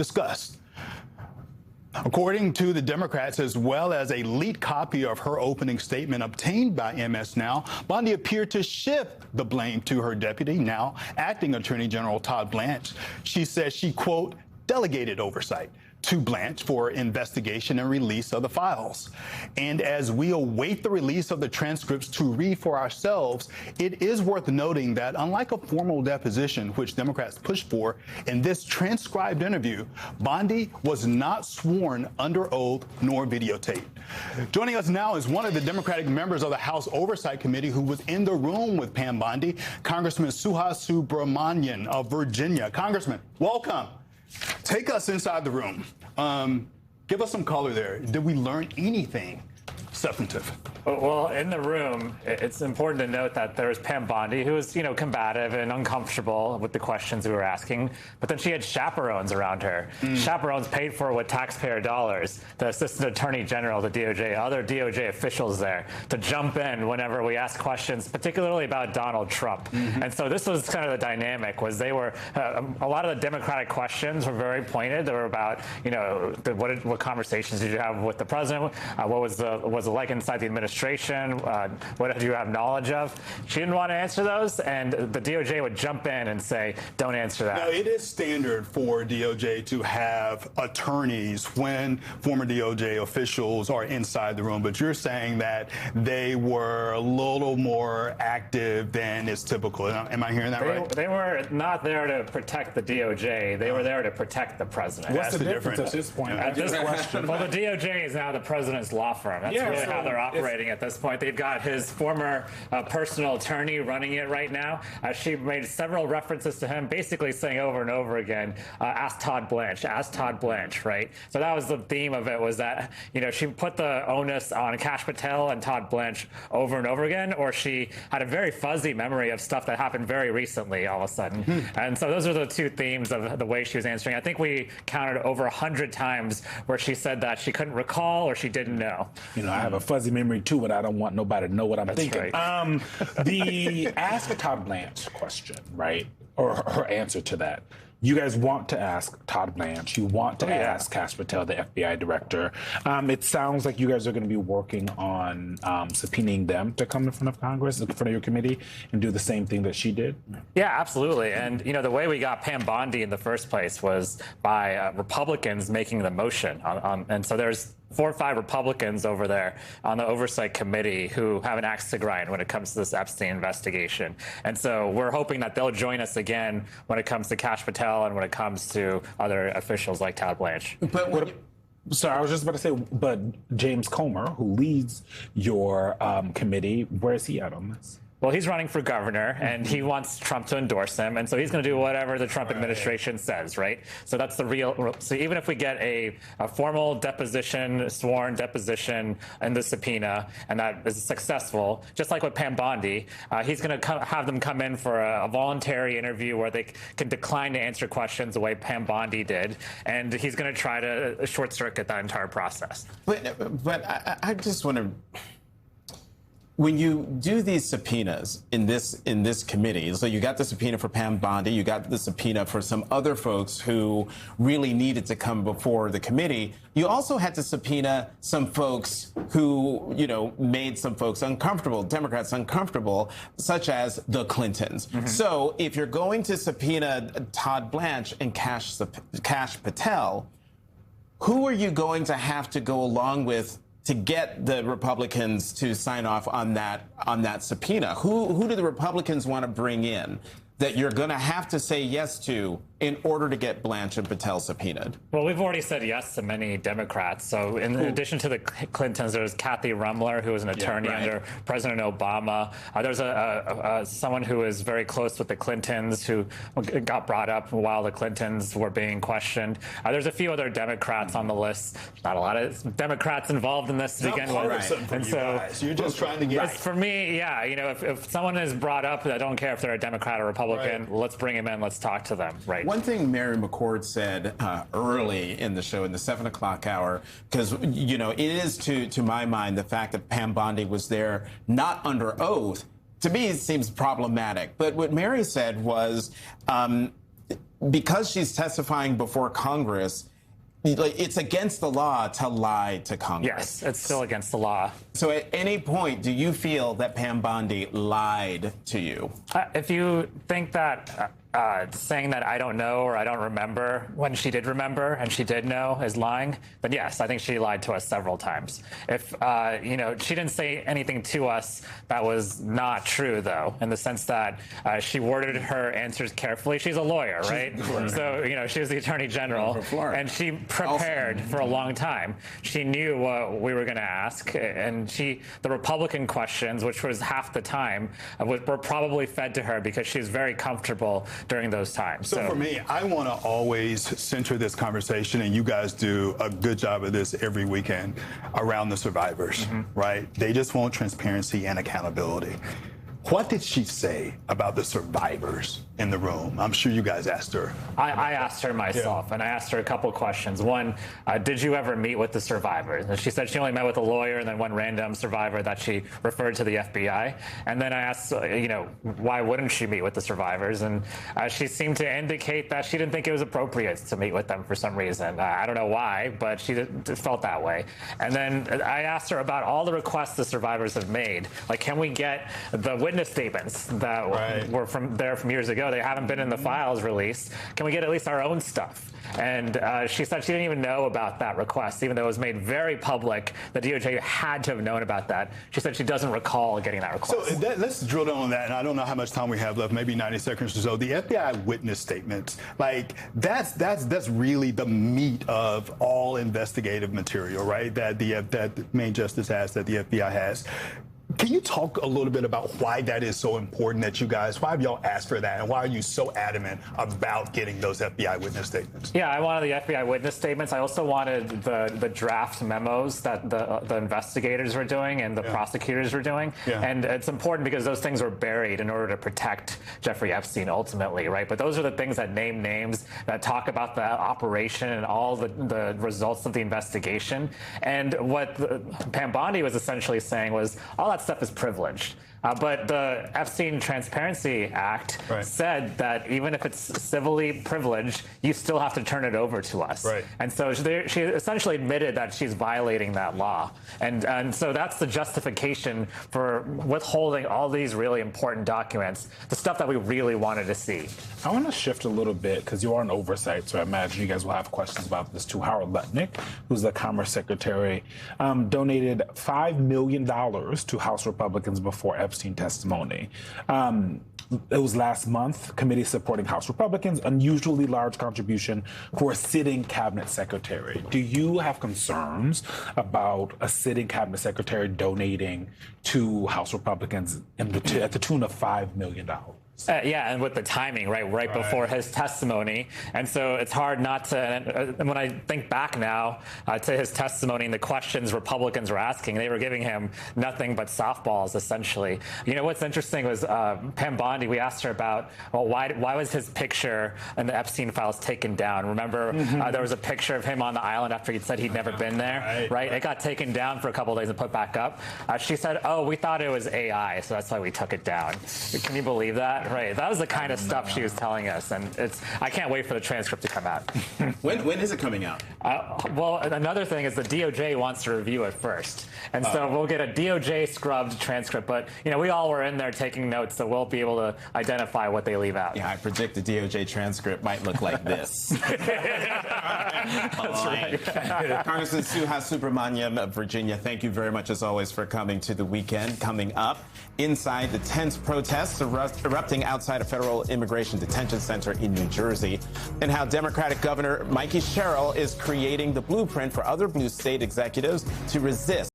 discussed. According to the Democrats, as well as a leaked copy of her opening statement obtained by MS Now, Bondi appeared to shift the blame to her deputy, now acting Attorney General Todd Blanche. She says she, quote, delegated oversight to Blanche for investigation and release of the files. And as we await the release of the transcripts to read for ourselves, it is worth noting that unlike a formal deposition, which Democrats pushed for, in this transcribed interview, Bondi was not sworn under oath nor videotaped. Joining us now is one of the Democratic members of the House Oversight Committee who was in the room with Pam Bondi, Congressman Subramanyam of Virginia. Congressman, welcome. Take us inside the room. Give us some color there. Did we learn anything substantive? Well, in the room, it's important to note that there was Pam Bondi, who was, combative and uncomfortable with the questions we were asking. But then she had chaperones around her. Chaperones paid for with taxpayer dollars. The Assistant Attorney General, the DOJ, other DOJ officials there to jump in whenever we asked questions, particularly about Donald Trump. And so this was kind of the dynamic. Was they were a lot of the Democratic questions were very pointed. They were about, what conversations did you have with the president? What was it like inside the administration? What do you have knowledge of? She didn't want to answer those, and the DOJ would jump in and say, don't answer that. Now, it is standard for DOJ to have attorneys when former DOJ officials are inside the room, but you're saying that they were a little more active than is typical. Am I hearing that right? They were not there to protect the DOJ. They were there to protect the president. What's the difference at this point? At this question. Well, the DOJ is now the president's law firm. That's really how they're operating at this point. They've got his former personal attorney running it right now. She made several references to him, basically saying over and over again, ask Todd Blanche, right? So that was the theme of it, was that, she put the onus on Kash Patel and Todd Blanche over and over again, or she had a very fuzzy memory of stuff that happened very recently all of a sudden. And so those are the two themes of the way she was answering. I think we counted over 100 times where she said that she couldn't recall or she didn't know. I have a fuzzy memory too, but I don't want nobody to know what I'm thinking. Right. The ask a Todd Blanche question, right? Or her answer to that. You guys want to ask Todd Blanche. You want to ask Kash Patel, the FBI director. It sounds like you guys are going to be working on subpoenaing them to come in front of Congress, in front of your committee, and do the same thing that she did. Yeah, absolutely. And, the way we got Pam Bondi in the first place was by Republicans making the motion. And so there's 4 or 5 Republicans over there on the Oversight Committee who have an axe to grind when it comes to this Epstein investigation. And so we're hoping that they'll join us again when it comes to Kash Patel and when it comes to other officials like Todd Blanche. Sorry, I was just about to say, but James Comer, who leads your committee, where is he at on this? Well, he's running for governor, and he wants Trump to endorse him, and so he's going to do whatever the Trump administration says, right? So that's the real. So even if we get a formal deposition, sworn deposition in the subpoena, and that is successful, just like with Pam Bondi, he's going to have them come in for a voluntary interview where they can decline to answer questions the way Pam Bondi did, and he's going to try to short circuit that entire process. But I just want to. When you do these subpoenas in this committee, so you got the subpoena for Pam Bondi, you got the subpoena for some other folks who really needed to come before the committee, you also had to subpoena some folks who, made some folks uncomfortable, Democrats uncomfortable, such as the Clintons. So if you're going to subpoena Todd Blanche and Kash Patel, who are you going to have to go along with to get the Republicans to sign off on that subpoena? Who do the Republicans want to bring in that you're going to have to say yes to in order to get Blanche and Patel subpoenaed? Well, we've already said yes to many Democrats. So in addition to the Clintons, there's Kathy Rumler, who was an attorney under President Obama. There's someone who is very close with the Clintons who got brought up while the Clintons were being questioned. There's a few other Democrats on the list. Not a lot of Democrats involved in this to begin with. And so you're just trying to get... For me, yeah, if someone is brought up, I don't care if they're a Democrat or Republican, let's bring them in, let's talk to them, right? One thing Mary McCord said early in the show, in the 7 o'clock hour, because, it is to my mind, the fact that Pam Bondi was there not under oath, to me, it seems problematic. But what Mary said was, because she's testifying before Congress, it's against the law to lie to Congress. Yes, it's still against the law. So at any point, do you feel that Pam Bondi lied to you? If you think that saying that I don't know or I don't remember when she did remember and she did know is lying, then yes, I think she lied to us several times. If, she didn't say anything to us that was not true, though, in the sense that she worded her answers carefully. She's a lawyer, right? So, she was the Attorney General, and she prepared for a long time. She knew what we were going to ask, and the Republican questions, which was half the time, were probably fed to her because she was very comfortable during those times. So for me, I want to always center this conversation, and you guys do a good job of this every weekend, around the survivors, right? They just want transparency and accountability. What did she say about the survivors in the room? I'm sure you guys asked her. I asked her myself, and I asked her a couple questions. One, did you ever meet with the survivors? And she said she only met with a lawyer and then one random survivor that she referred to the FBI. And then I asked, why wouldn't she meet with the survivors? And she seemed to indicate that she didn't think it was appropriate to meet with them for some reason. I don't know why, but she felt that way. And then I asked her about all the requests the survivors have made. Like, can we get the witness statements that were from years ago? They haven't been in the files released. Can we get at least our own stuff? And she said she didn't even know about that request, even though it was made very public. The DOJ had to have known about that. She said she doesn't recall getting that request. So let's drill down on that, and I don't know how much time we have left, maybe 90 seconds or so. The FBI witness statements, that's really the meat of all investigative material, right? That the main justice has, that the FBI has. Can you talk a little bit about why that is so important that why have y'all asked for that, and why are you so adamant about getting those FBI witness statements? Yeah, I wanted the FBI witness statements. I also wanted the draft memos that the investigators were doing and the prosecutors were doing. Yeah. And it's important because those things were buried in order to protect Jeffrey Epstein ultimately, right? But those are the things that name names, that talk about the operation and all the results of the investigation. And what Pam Bondi was essentially saying was, all that stuff is privileged. But the Epstein Transparency Act said that even if it's civilly privileged, you still have to turn it over to us. Right. And so she essentially admitted that she's violating that law. And so that's the justification for withholding all these really important documents, the stuff that we really wanted to see. I want to shift a little bit because you are an oversight, so I imagine you guys will have questions about this too. Howard Lutnick, who's the Commerce Secretary, donated $5 million to House Republicans before Epstein testimony. It was last month, committee supporting House Republicans, unusually large contribution for a sitting cabinet secretary. Do you have concerns about a sitting cabinet secretary donating to House Republicans at the tune of $5 million? Yeah, and with the timing, right before his testimony. And so it's hard not to, and when I think back now to his testimony and the questions Republicans were asking, they were giving him nothing but softballs, essentially. What's interesting was Pam Bondi, we asked her about, well, why was his picture in the Epstein files taken down? Remember, there was a picture of him on the island after he'd said he'd never been there, right? It got taken down for a couple of days and put back up. She said, oh, we thought it was AI, so that's why we took it down. Can you believe that? Right. That was the kind of stuff she was telling us, and I can't wait for the transcript to come out. When is it coming out? Well, another thing is the DOJ wants to review it first, and so we'll get a DOJ scrubbed transcript. But we all were in there taking notes, so we'll be able to identify what they leave out. Yeah, I predict the DOJ transcript might look like this. That's right. Congressman Subramanyam of Virginia, thank you very much as always for coming to the weekend. Coming up, inside the tense protests erupting outside a federal immigration detention center in New Jersey, and how Democratic Governor Mikey Sherrill is creating the blueprint for other blue state executives to resist